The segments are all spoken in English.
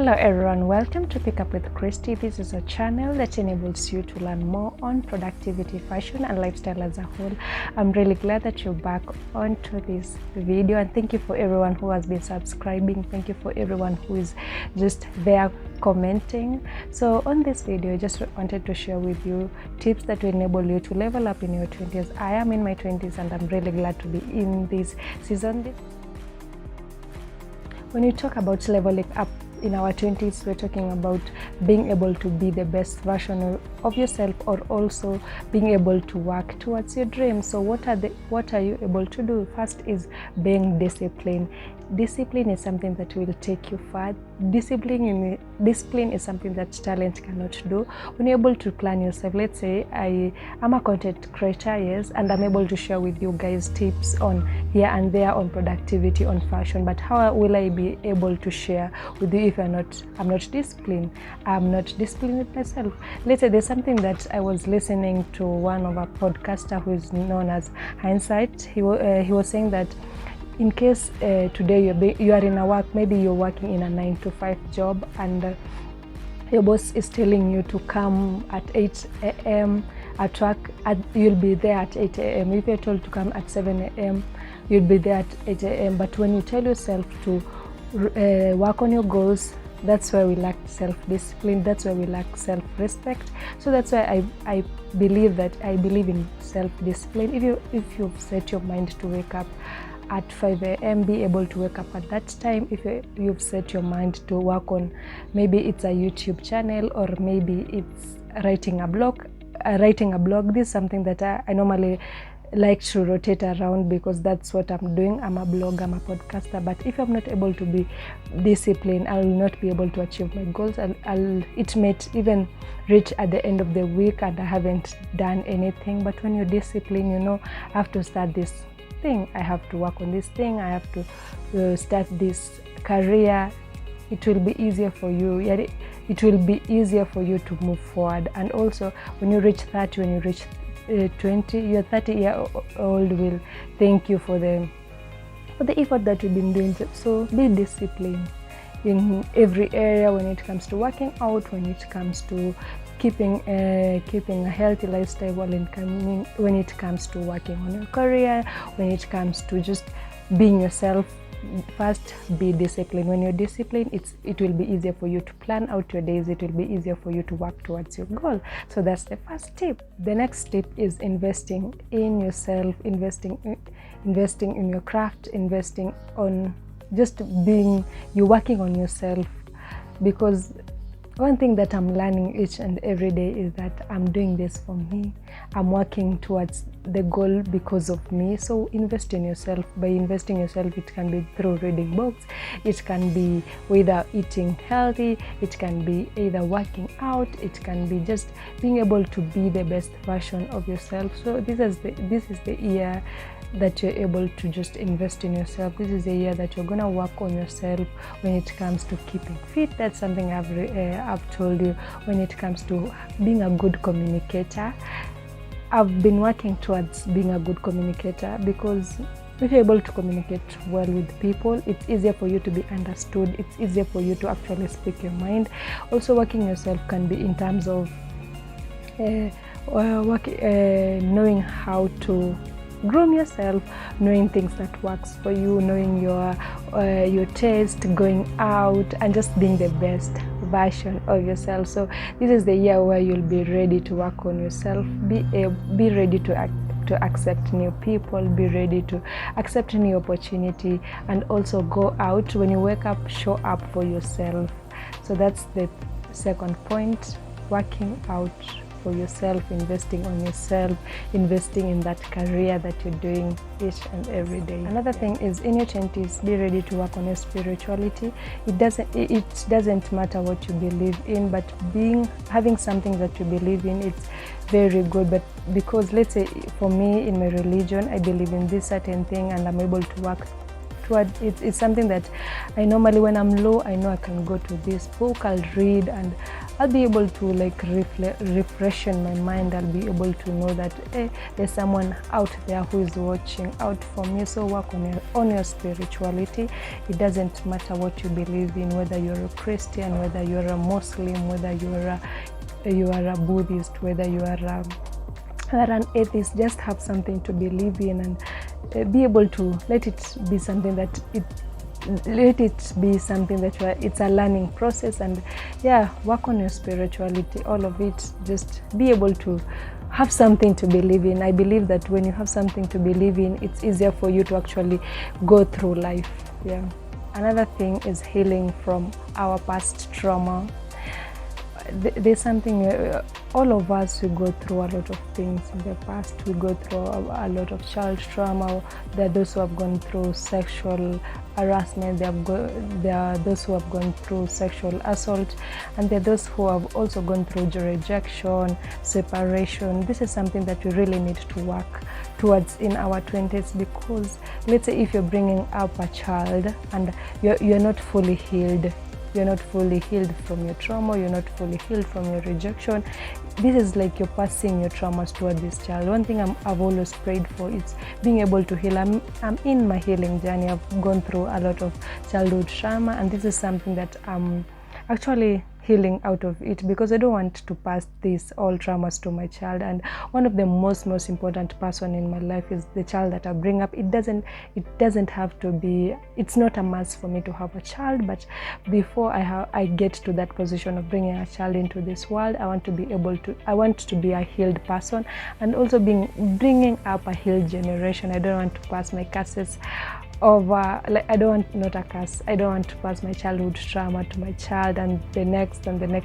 Hello everyone, welcome to Pick Up with Christy. This is a channel that enables you to learn more on productivity, fashion and lifestyle as a whole. I'm really glad that you're back onto this video, and thank you for everyone who has been subscribing. Thank you for everyone who is just there commenting. So on this video, I just wanted to share with you tips that will enable you to level up in your 20s. I am in my 20s and I'm really glad to be in this season. When you talk about leveling up in our 20s, we're talking about being able to be the best version of yourself, or also being able to work towards your dreams. So what are you able to do? First is being disciplined. Discipline is something that will take you far. Discipline is something that talent cannot do. When you're able to plan yourself, let's say I am a content creator, yes, and I'm able to share with you guys tips on here and there on productivity, on fashion, but how will I be able to share with you if I'm not disciplined? I'm not disciplined with myself. Let's say there's something that I was listening to one of our podcaster who is known as Hindsight. He was saying that in case today you are in a work, maybe you're working in a 9-to-5 job, and your boss is telling you to come at 8 a.m. at work, you'll be there at 8 a.m. If you're told to come at 7 a.m., you'll be there at 8 a.m. But when you tell yourself to work on your goals, that's where we lack self-discipline, that's where we lack self-respect. So that's why I believe in self-discipline. If you've set your mind to wake up at 5 a.m., be able to wake up at that time. If you've set your mind to work on, maybe it's a YouTube channel, or maybe it's writing a blog. This is something that I normally like to rotate around, because that's what I'm doing. I'm a blogger, I'm a podcaster. But if I'm not able to be disciplined, I will not be able to achieve my goals. It may even reach at the end of the week and I haven't done anything. But when you're disciplined, I have to start this thing, I have to work on this thing, I have to start this career. It will be easier for you. It will be easier for you to move forward. And also when you reach 30, when you reach 20, your 30-year-old will thank you for the effort that you've been doing. So be disciplined in every area, when it comes to working out, when it comes to keeping a healthy lifestyle, when it comes to working on your career, when it comes to just being yourself. First, be disciplined. When you're disciplined, it will be easier for you to plan out your days. It will be easier for you to work towards your goal. So that's the first tip. The next tip is investing in yourself, investing in your craft, investing on just you working on yourself. Because one thing that I'm learning each and every day is that I'm doing this for me. I'm working towards the goal because of me. So invest in yourself. By investing in yourself, it can be through reading books, it can be whether eating healthy, it can be either working out, it can be just being able to be the best version of yourself. So this is the year that you're able to just invest in yourself. This is a year that you're gonna work on yourself when it comes to keeping fit. That's something I've told you. When it comes to being a good communicator, I've been working towards being a good communicator, because if you're able to communicate well with people, it's easier for you to be understood. It's easier for you to actually speak your mind. Also, working yourself can be in terms of knowing how to groom yourself, knowing things that works for you, knowing your taste, going out and just being the best version of yourself. So this is the year where you'll be ready to work on yourself, be ready to accept new people, be ready to accept new opportunity, and also go out. When you wake up, show up for yourself. So that's the second point, working out for yourself, investing on yourself, investing in that career that you're doing each and every day. Another thing is, in your 20s, be ready to work on your spirituality. It doesn't matter what you believe in, but having something that you believe in, it's very good. But because, let's say for me, in my religion, I believe in this certain thing and I'm able to work toward it. It's something that I normally, when I'm low, I know I can go to this book, I'll read, and I'll be able to like refresh in my mind. I'll be able to know that there's someone out there who is watching out for me. So work on your spirituality. It doesn't matter what you believe in, whether you're a Christian, whether you're a Muslim, whether you are a Buddhist, whether you are an atheist. Just have something to believe in, and be able to let it be something that it's a learning process. And work on your spirituality, all of it. Just be able to have something to believe in. I believe that when you have something to believe in, it's easier for you to actually go through life. Another thing is healing from our past trauma. There's something, all of us, we go through a lot of things in the past. We go through a lot of child trauma. There are those who have gone through sexual harassment. There are those who have gone through sexual assault, and there are those who have also gone through rejection, separation. This is something that we really need to work towards in our 20s, because let's say if you're bringing up a child and you're not fully healed, you're not fully healed from your trauma, you're not fully healed from your rejection. This is like you're passing your traumas toward this child. One thing I've always prayed for is being able to heal. I'm in my healing journey. I've gone through a lot of childhood trauma, and this is something that I'm actually healing out of it, because I don't want to pass these all traumas to my child. And one of the most important person in my life is the child that I bring up. It doesn't have to be, it's not a must for me to have a child, but before I get to that position of bringing a child into this world, I want to be a healed person, and also bringing up a healed generation. I don't want to pass my curses over, like I don't want to pass my childhood trauma to my child and the next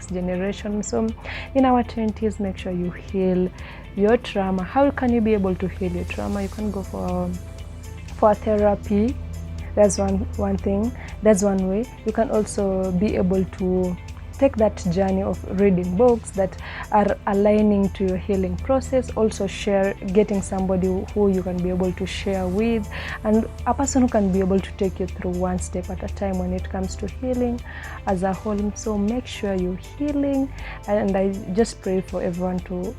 generation. So in our 20s, make sure you heal your trauma. How can you be able to heal your trauma? You can go for therapy. That's one thing. That's one way. You can also be able to take that journey of reading books that are aligning to your healing process. Also getting somebody who you can be able to share with, and a person who can be able to take you through one step at a time when it comes to healing as a whole. So make sure you're healing, and I just pray for everyone to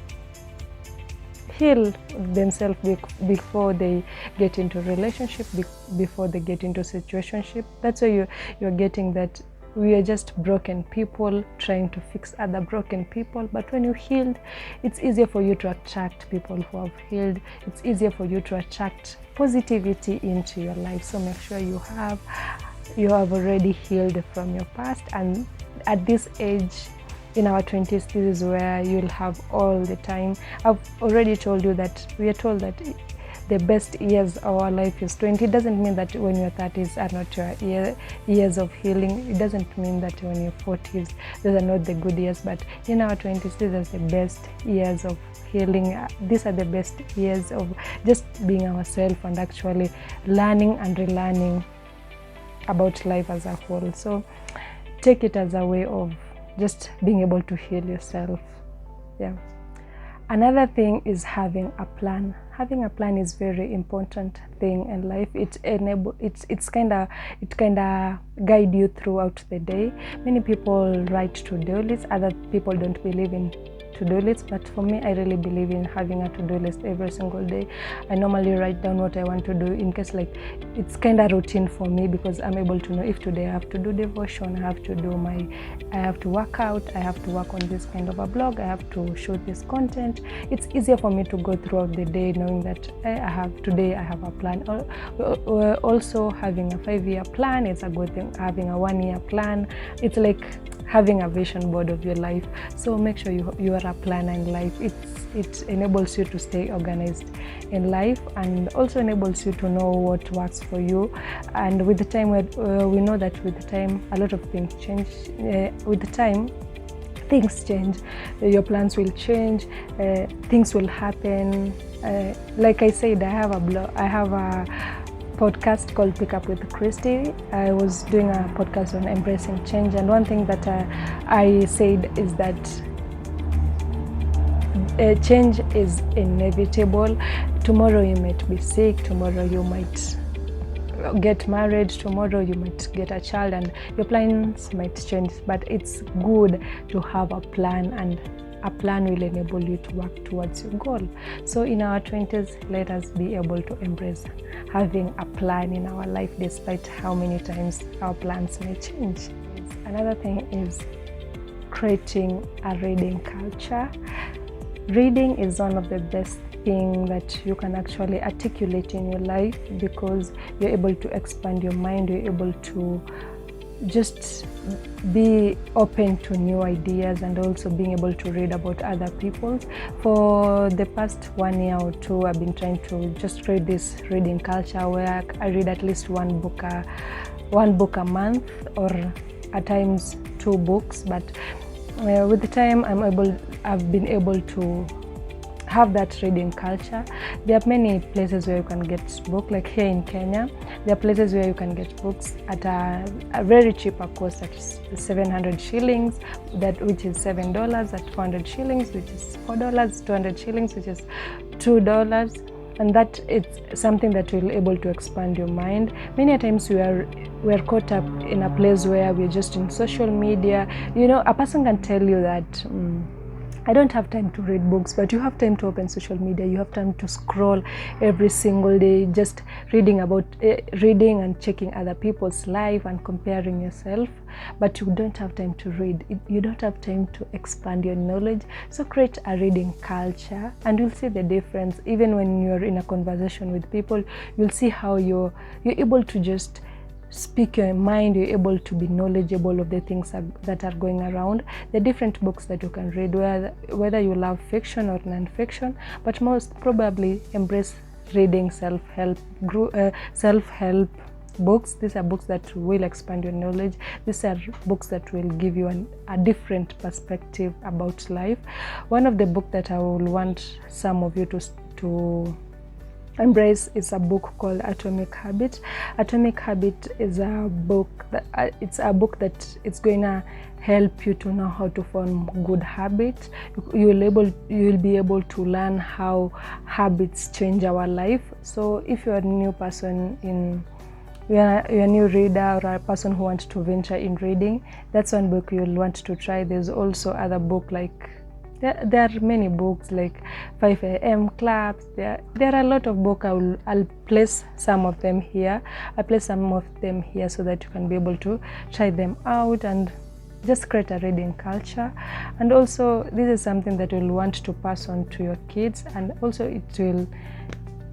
heal themselves before they get into relationship, before they get into situationship. That's why you're getting that we are just broken people trying to fix other broken people. But when you healed, it's easier for you to attract people who have healed. It's easier for you to attract positivity into your life. So make sure you have already healed from your past. And at this age, in our 20s, this is where you'll have all the time. I've already told you that we are told that the best years of our life is 20. It doesn't mean that when your 30s are not your years of healing. It doesn't mean that when your 40s, those are not the good years. But in our 20s, these are the best years of healing. These are the best years of just being ourselves and actually learning and relearning about life as a whole. So take it as a way of just being able to heal yourself. Another thing is having a plan. Having a plan is very important thing in life. It kind of guide you throughout the day. Many people write to-do lists. Other people don't believe in to-do lists, but for me, I really believe in having a to-do list every single day. I normally write down what I want to do, in case like it's kind of routine for me, because I'm able to know if today I have to do devotion, I have to work out, I have to work on this kind of a blog, I have to shoot this content. It's easier for me to go throughout the day knowing that I have a plan. Also, having a 5-year plan is a good thing. Having a 1-year plan, it's like having a vision board of your life. So make sure you are a planner in life. It enables you to stay organized in life, and also enables you to know what works for you. And with the time, we know that with the time, a lot of things change. With the time, things change. Your plans will change. Things will happen. Like I said, I have a blog. I have a podcast called Pick Up with Christy. I was doing a podcast on embracing change, and one thing that I said is that change is inevitable. Tomorrow you might be sick, tomorrow you might get married, tomorrow you might get a child and your plans might change, but it's good to have a plan, and a plan will enable you to work towards your goal. So in our 20s, let us be able to embrace having a plan in our life, despite how many times our plans may change. Another thing is creating a reading culture. Reading is one of the best things that you can actually articulate in your life, because you're able to expand your mind, you're able to just be open to new ideas, and also being able to read about other people. For the past 1 year or two, I've been trying to just read this reading culture where I read at least one book a month, or at times 2 books. But with the time, I've been able to have that reading culture. There are many places where you can get books, like here in Kenya. There are places where you can get books at a very cheaper cost, at 700 shillings, which is $7, at 400 shillings, which is $4, 200 shillings, which is $2. And that it's something that will able to expand your mind. Many times we are caught up in a place where we're just in social media. You know, a person can tell you that I don't have time to read books, but you have time to open social media. You have time to scroll every single day, just reading and checking other people's life and comparing yourself. But you don't have time to read. You don't have time to expand your knowledge. So create a reading culture, and you'll see the difference. Even when you're in a conversation with people, you'll see how you're able to just speak your mind, you're able to be knowledgeable of the things that are going around. The different books that you can read, whether you love fiction or non-fiction, but most probably embrace reading self-help books. These are books that will expand your knowledge. These are books that will give you a different perspective about life. One of the books that I will want some of you to embrace is a book called Atomic Habit. Atomic Habit is a book that it's going to help you to know how to form good habits. You'll be able to learn how habits change our life. So if you're a new person you're a new reader, or a person who wants to venture in reading, that's one book you'll want to try. There's also other book like there are many books like 5 a.m. clubs. There are a lot of books. I'll place some of them here. So that you can be able to try them out and just create a reading culture. And also, this is something that you'll want to pass on to your kids, and also it will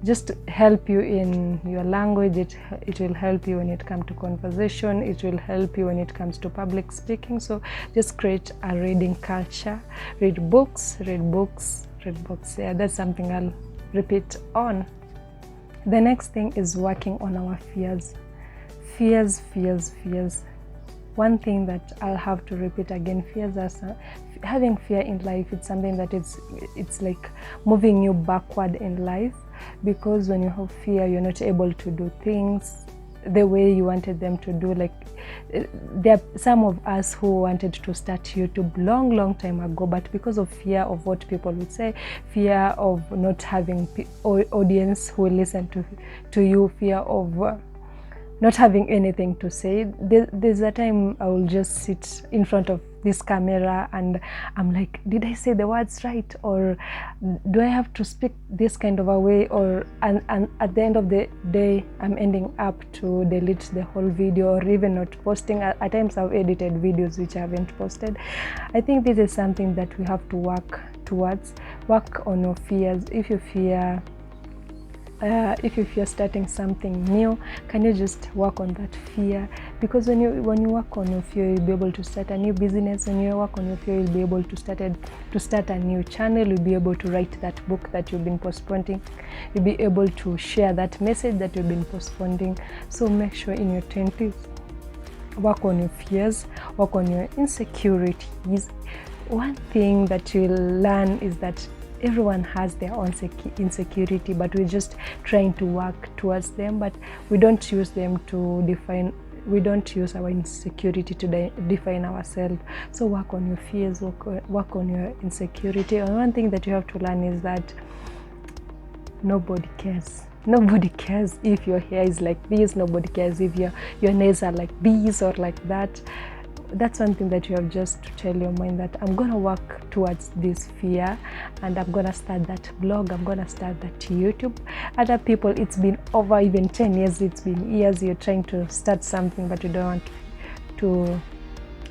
just help you in your language. It will help you when it comes to conversation. It will help you when it comes to public speaking. So just create a reading culture. Read books. Yeah, that's something I'll repeat on. The next thing is working on our fears. Fears. One thing that I'll have to repeat again, fears are having fear in life. It's something that it's like moving you backward in life, because when you have fear, you're not able to do things the way you wanted them to do. Like there are some of us who wanted to start YouTube long time ago, but because of fear of what people would say, fear of not having audience who will listen to you, fear of not having anything to say. There's a time I will just sit in front of this camera and I'm like, did I say the words right, or do I have to speak this kind of a way, and at the end of the day I'm ending up to delete the whole video, or even not posting. At times I've edited videos which I haven't posted. I think this is something that we have to work towards. Work on your fears. If you fear starting something new, can you just work on that fear? Because when you work on your fear, you'll be able to start a new business. When you work on your fear, you'll be able to start a new channel. You'll be able to write that book that you've been postponing. You'll be able to share that message that you've been postponing. So make sure in your 20s, work on your fears, work on your insecurities. One thing that you'll learn is that everyone has their own insecurity, but we're just trying to work towards them, but we don't use them to define. We don't use our insecurity to define ourselves. So work on your fears, work on your insecurity. And one thing that you have to learn is that nobody cares. Nobody cares if your hair is like this. Nobody cares if your nails are like this or like that. That's one thing that you have just to tell your mind that I'm going to work towards this fear, and I'm going to start that blog, I'm going to start that YouTube. Other people, it's been over even 10 years, it's been years you're trying to start something, but you don't want to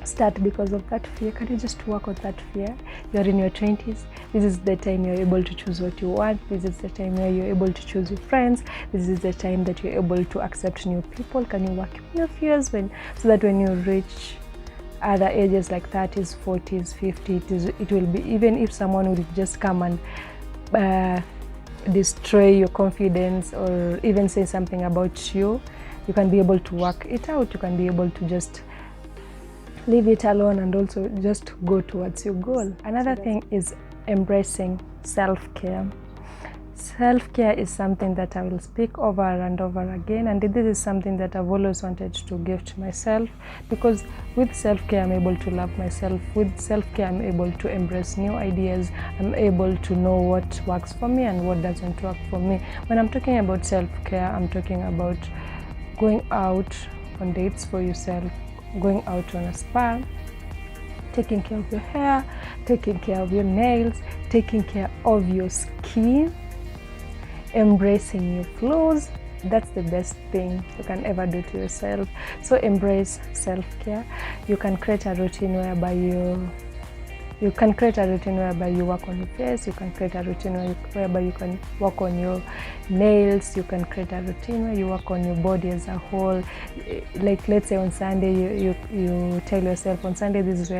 start because of that fear. Can you just work on that fear? You're in your 20s. This is the time you're able to choose what you want. This is the time where you're able to choose your friends. This is the time that you're able to accept new people. Can you work on your fears so that when you reach other ages like 30s, 40s, 50s, it will be, even if someone will just come and destroy your confidence or even say something about you, you can be able to work it out. You can be able to just leave it alone and also just go towards your goal. Another thing is embracing self-care. Self-care is something that I will speak over and over again, and this is something that I've always wanted to give to myself, because with self-care I'm able to love myself. With self-care I'm able to embrace new ideas. I'm able to know what works for me and what doesn't work for me. When I'm talking about self-care, I'm talking about going out on dates for yourself, going out on a spa, taking care of your hair, taking care of your nails, taking care of your skin, embracing your flaws. That's the best thing you can ever do to yourself. So embrace self-care. You can create a routine whereby you work on your face. You can create a routine whereby you can work on your nails. You can create a routine where you work on your body as a whole. Like, let's say on Sunday, you tell yourself, on Sunday, this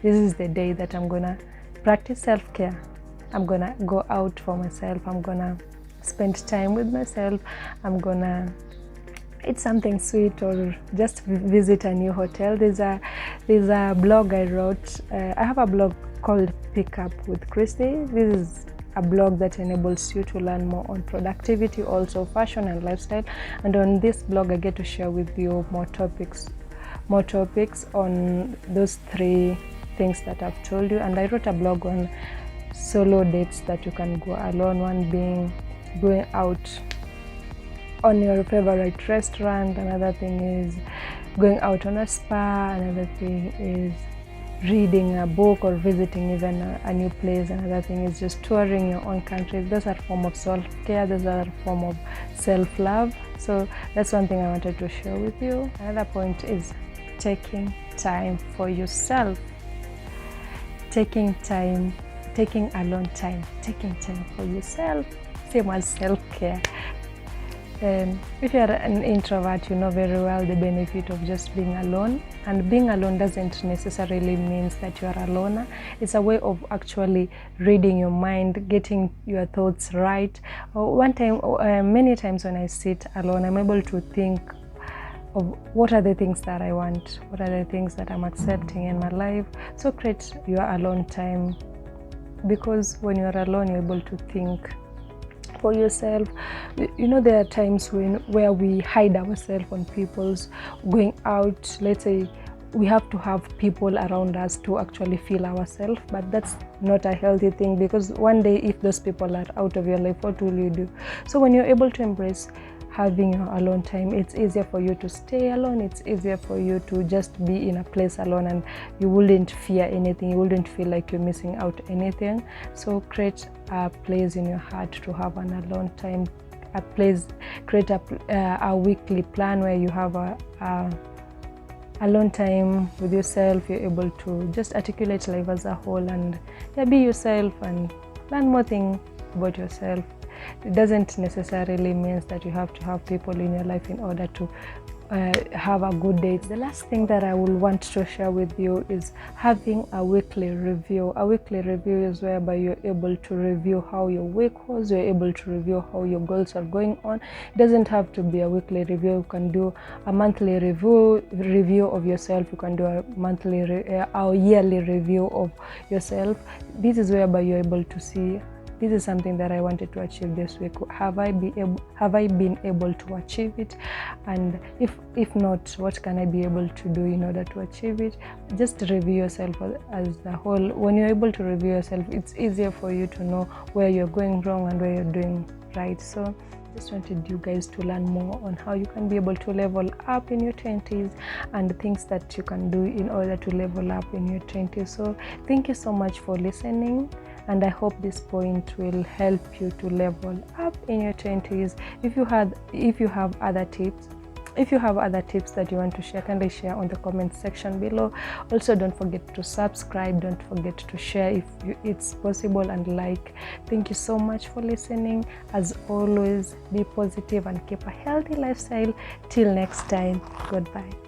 is the day that I'm gonna practice self-care. I'm gonna go out for myself. I'm gonna spend time with myself. I'm gonna eat something sweet or just visit a new hotel. There's a blog I wrote. I have a blog called Pick Up with Christy. This is a blog that enables you to learn more on productivity, also fashion and lifestyle. And on this blog I get to share with you more topics on those 3 things that I've told you. And I wrote a blog on solo dates that you can go alone, one being going out on your favorite restaurant. Another thing is going out on a spa. Another thing is reading a book or visiting even a new place. Another thing is just touring your own country. Those are a form of self-care. Those are a form of self-love. So that's one thing I wanted to share with you. Another point is taking time for yourself. Taking alone time, taking time for yourself, same as self-care. If you're an introvert, you know very well the benefit of just being alone. And being alone doesn't necessarily mean that you are a loner. It's a way of actually reading your mind, getting your thoughts right. Many times when I sit alone, I'm able to think of what are the things that I want, what are the things that I'm accepting in my life. So create your alone time, because when you're alone, you're able to think for yourself. You know, there are times where we hide ourselves on people's going out. Let's say we have to have people around us to actually feel ourselves, but that's not a healthy thing, because one day if those people are out of your life, what will you do? So when you're able to embrace having your alone time, it's easier for you to stay alone. It's easier for you to just be in a place alone, and you wouldn't fear anything. You wouldn't feel like you're missing out anything. So create a place in your heart to have an alone time. Create a weekly plan where you have a alone time with yourself. You're able to just articulate life as a whole and be yourself and learn more things about yourself. It doesn't necessarily mean that you have to have people in your life in order to have a good day. The last thing that I will want to share with you is having a weekly review. A weekly review is whereby you're able to review how your week was. You're able to review how your goals are going on. It doesn't have to be a weekly review. You can do a monthly review of yourself. You can do a monthly or yearly review of yourself. This is whereby you're able to see, this is something that I wanted to achieve this week. Have I been able to achieve it? And if not, what can I be able to do in order to achieve it? Just review yourself as a whole. When you're able to review yourself, it's easier for you to know where you're going wrong and where you're doing right. So just wanted you guys to learn more on how you can be able to level up in your 20s and the things that you can do in order to level up in your 20s. So thank you so much for listening, and I hope this point will help you to level up in your 20s. If you have other tips, that you want to share, kindly share on the comment section below. Also, don't forget to subscribe, don't forget to share if it's possible, and like. Thank you so much for listening. As always, be positive and keep a healthy lifestyle. Till next time, goodbye.